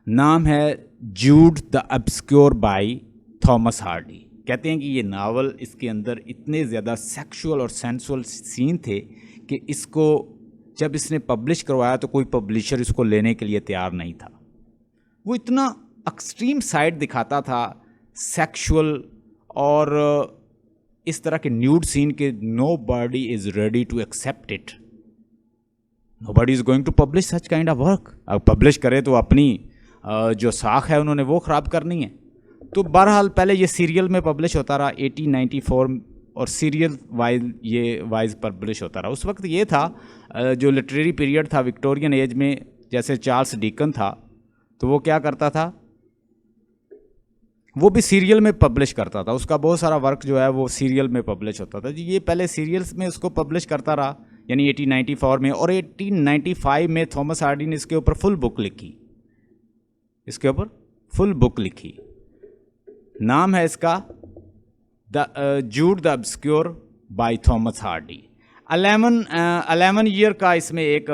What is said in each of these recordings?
नाम है Jude the Obscure by Thomas Hardy. कहते हैं कि ये नावल, इसके अंदर इतने ज़्यादा सेक्सुअल और सेंसुअल सीन थे कि इसको जब इसने पब्लिश करवाया तो कोई पब्लिशर इसको लेने के लिए तैयार नहीं था। वो इतना एक्सट्रीम साइड दिखाता था सेक्सुअल और इस तरह के न्यूड सीन के nobody is ready to accept it, nobody is going to publish such kind of work. अब पब्लिश करे तो अपनी जो साख है उन्होंने वो ख़राब करनी है। तो बहरहाल पहले ये सीरियल में पब्लिश होता रहा 1894 और सीरियल वाइज पब्लिश होता रहा। उस वक्त ये था जो लिटरेरी पीरियड था विक्टोरियन एज में, जैसे चार्ल्स डिकन था तो वो क्या करता था, वो भी सीरियल में पब्लिश करता था। उसका बहुत सारा वर्क जो है वो सीरियल में पब्लिश होता था। ये पहले सीरियल्स में उसको पब्लिश करता रहा यानी 1894 में, और 1895 में थॉमस हार्डी ने इसके ऊपर फुल बुक लिखी। नाम है इसका Jude the Obscure by Thomas Hardy. 11 year का इसमें एक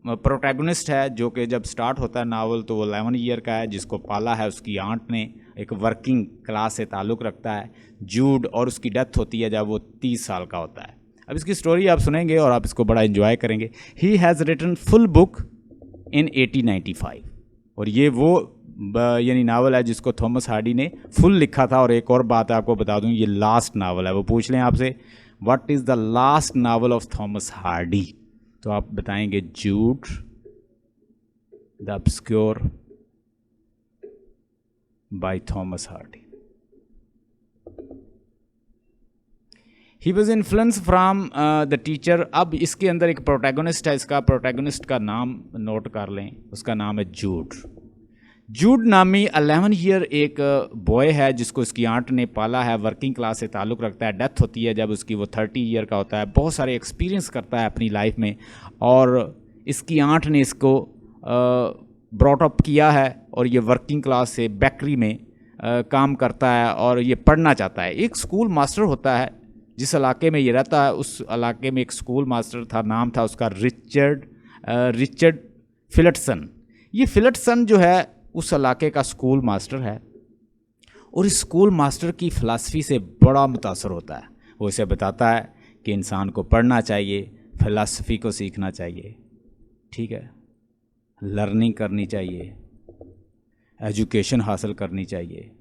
प्रोटैगनिस्ट है जो कि जब स्टार्ट होता है नावल तो वो 11 ईयर का है, जिसको पाला है उसकी आंट ने, एक वर्किंग क्लास से ताल्लुक़ रखता है जूड, और उसकी डेथ होती है जब वो 30 साल का होता है। अब इसकी स्टोरी आप सुनेंगे और आप इसको बड़ा एंजॉय करेंगे। He has written full book in 1895, और ये वो यानी नावल है जिसको थॉमस हार्डी ने फुल लिखा था। और एक और बात आपको बता दूं, ये लास्ट नावल है। वो पूछ लें आपसे what is the last novel of Thomas Hardy, तो आप बताएंगे Jude the Obscure by Thomas Hardy. He was influence from the teacher. अब इसके अंदर एक प्रोटैगनिस्ट है, इसका प्रोटैगनिस्ट का नाम नोट कर लें, उसका नाम है जूड नामी 11 ईयर एक बॉय है जिसको इसकी आंट ने पाला है, वर्किंग क्लास से ताल्लुक़ रखता है। डेथ होती है जब उसकी वो 30 ईयर का होता है। बहुत सारे एक्सपीरियंस करता है अपनी लाइफ में, और इसकी आंट ने इसको ब्रॉट अप किया है, और ये वर्किंग क्लास से बेकरी में काम करता है और ये पढ़ना चाहता है। एक स्कूल मास्टर होता है जिस इलाके में ये रहता है, उस इलाके में एक स्कूल मास्टर था, नाम था उसका रिचर्ड फिलिटसन। ये फिलिटसन जो है उस इलाके का स्कूल मास्टर है, और इस स्कूल मास्टर की फ़िलासफ़ी से बड़ा मुतासर होता है। वो इसे बताता है कि इंसान को पढ़ना चाहिए, फ़िलासफ़ी को सीखना चाहिए, ठीक है, लर्निंग करनी चाहिए, एजुकेशन हासिल करनी चाहिए।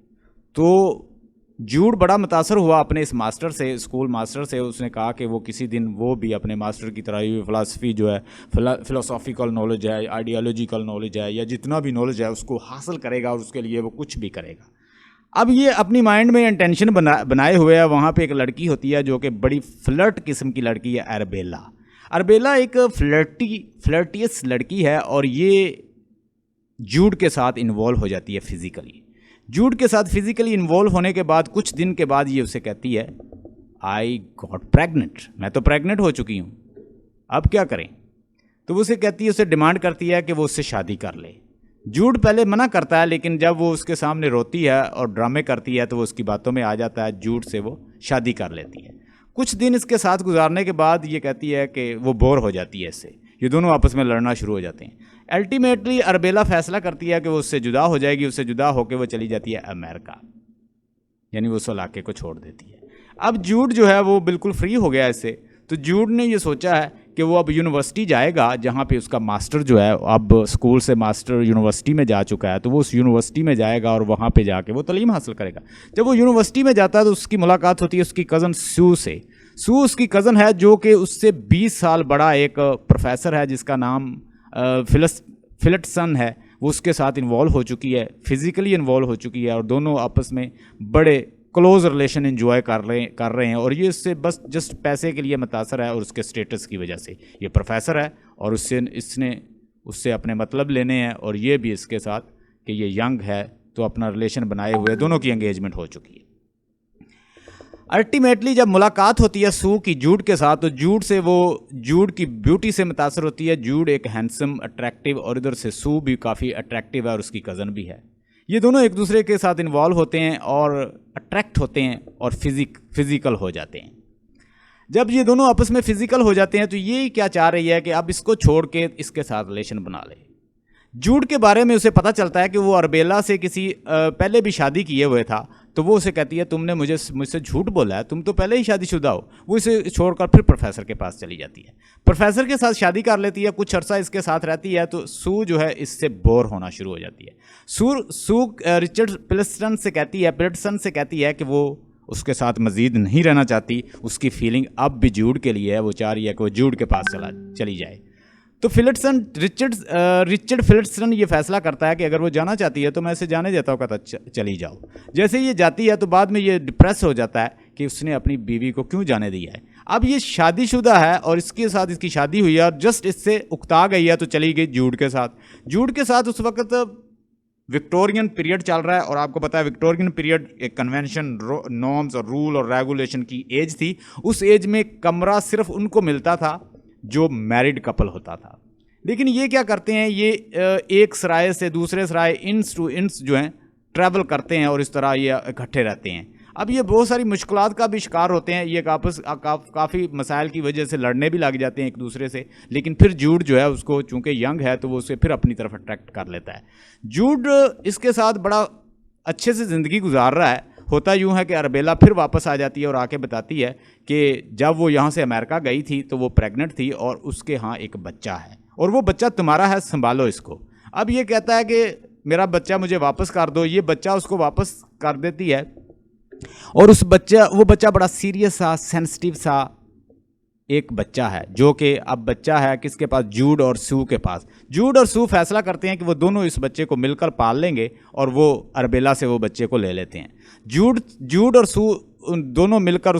तो जूड बड़ा मुतासर हुआ अपने इस मास्टर से, स्कूल मास्टर से। उसने कहा कि वो किसी दिन वो भी अपने मास्टर की तरह ही फ़िलासफ़ी जो है, फ़िलोसॉफ़िकल नॉलेज है, आइडियोलॉजिकल नॉलेज है, या जितना भी नॉलेज है उसको हासिल करेगा, और उसके लिए वो कुछ भी करेगा। अब ये अपनी माइंड में इंटेंशन बनाए हुए है। वहाँ पे एक लड़की होती है जो कि बड़ी फ्लर्ट किस्म की लड़की है, अरबेला एक फ्लर्टियस लड़की है, और ये जूड के साथ इन्वॉल्व हो जाती है फिज़िकली। जूड के साथ फिज़िकली इन्वॉल्व होने के बाद कुछ दिन के बाद ये उसे कहती है आई गॉट प्रेग्नेंट, मैं तो प्रेग्नेंट हो चुकी हूँ, अब क्या करें। तो वो उसे कहती है, उसे डिमांड करती है कि वो उससे शादी कर ले। जूड पहले मना करता है, लेकिन जब वो उसके सामने रोती है और ड्रामे करती है तो वो उसकी बातों में आ जाता है। जूड से वो शादी कर लेती है। कुछ दिन इसके साथ गुजारने के बाद ये कहती है कि वो बोर हो जाती है इससे, ये दोनों आपस में लड़ना शुरू हो जाते हैं। अल्टीमेटली अरबेला फैसला करती है कि वो उससे जुदा हो जाएगी। उससे जुदा होकर वो चली जाती है अमेरिका, यानी वो उस इलाके को छोड़ देती है। अब जूड जो है वो बिल्कुल फ्री हो गया इससे। तो जूड ने ये सोचा है कि वो अब यूनिवर्सिटी जाएगा, जहाँ पे उसका मास्टर जो है, अब स्कूल से मास्टर यूनिवर्सिटी में जा चुका है, तो वो उस यूनिवर्सिटी में जाएगा और वहाँ पे जाके वो तालीम हासिल करेगा। जब वो यूनिवर्सिटी में जाता है तो उसकी मुलाकात होती है उसकी कज़न सू से। सू उसकी कज़न है जो कि उससे 20 साल बड़ा एक प्रोफेसर है जिसका नाम फिलिटसन है। वो उसके साथ इन्वॉल्व हो चुकी है, फिज़िकली इन्वॉल्व हो चुकी है, और दोनों आपस में बड़े क्लोज रिलेशन एंजॉय कर रहे हैं। और ये इससे बस जस्ट पैसे के लिए मुतासर है, और उसके स्टेटस की वजह से। ये प्रोफेसर है और इसने उससे अपने मतलब लेने हैं, और ये भी इसके साथ कि ये यंग है तो अपना रिलेशन बनाए हुए दोनों की एंगेजमेंट हो चुकी है। अल्टीमेटली जब मुलाकात होती है सू की जूड के साथ, तो जूड की ब्यूटी से मुतासर होती है। जूड एक हैंडसम, अट्रैक्टिव, और इधर से सू भी काफ़ी अट्रैक्टिव है और उसकी कज़न भी है। ये दोनों एक दूसरे के साथ इन्वॉल्व होते हैं और अट्रैक्ट होते हैं और फिज़िकल हो जाते हैं। जब ये दोनों आपस में फिज़िकल हो जाते हैं तो ये क्या चाह रही है कि अब इसको छोड़ के इसके साथ रिलेशन बना ले। जूड के बारे में उसे पता चलता है कि वो अरबेला से किसी पहले भी शादी किए हुए था। तो वो उसे कहती है तुमने मुझसे झूठ बोला है, तुम तो पहले ही शादीशुदा हो। वो इसे छोड़कर फिर प्रोफेसर के पास चली जाती है, प्रोफेसर के साथ शादी कर लेती है, कुछ अरसा इसके साथ रहती है। तो सू जो है इससे बोर होना शुरू हो जाती है। सू रिचर्ड पिल्सन से कहती है कि वो उसके साथ मज़ीद नहीं रहना चाहती। उसकी फीलिंग अब भी जूड के लिए है, वो चाह रही है कि वो जूड के पास चली जाए। तो रिचर्ड फिलिप्सन ये फैसला करता है कि अगर वो जाना चाहती है तो मैं इसे जाने देता हूँ, कहता चली जाओ। जैसे ये जाती है तो बाद में ये डिप्रेस हो जाता है कि उसने अपनी बीवी को क्यों जाने दिया है। अब ये शादीशुदा है और इसके साथ इसकी शादी हुई है और जस्ट इससे उकता गई है, तो चली गई जूड के साथ। जूड के साथ उस वक्त विक्टोरियन पीरियड चल रहा है और आपको पता है विक्टोरियन पीरियड एक कन्वेंशन, नॉर्म्स और रूल और रेगुलेशन की एज थी। उस एज में कमरा सिर्फ उनको मिलता था जो मैरिड कपल होता था। लेकिन ये क्या करते हैं, ये एक सराय से दूसरे सराय, इंस टू इंस जो हैं ट्रैवल करते हैं और इस तरह ये इकट्ठे रहते हैं। अब ये बहुत सारी मुश्किलात का भी शिकार होते हैं, ये काफ़ी मसाइल की वजह से लड़ने भी लग जाते हैं एक दूसरे से। लेकिन फिर जूड जो है उसको चूँकि यंग है तो वो उसे फिर अपनी तरफ अट्रैक्ट कर लेता है। जूड इसके साथ बड़ा अच्छे से ज़िंदगी गुजार रहा है। होता यूँ है कि अरबेला फिर वापस आ जाती है और आके बताती है कि जब वो यहाँ से अमेरिका गई थी तो वो प्रेग्नेंट थी और उसके यहाँ एक बच्चा है और वो बच्चा तुम्हारा है, संभालो इसको। अब ये कहता है कि मेरा बच्चा मुझे वापस कर दो। ये बच्चा उसको वापस कर देती है और वो बच्चा बड़ा सीरियस सा, सेंसिटिव सा एक बच्चा है, जो कि अब बच्चा है किसके पास, जूड और सू के पास। जूड और सू फैसला करते हैं कि वो दोनों इस बच्चे को मिलकर पाल लेंगे और वो अरबेला से वो बच्चे को ले लेते हैं। जूड और सू दोनों मिलकर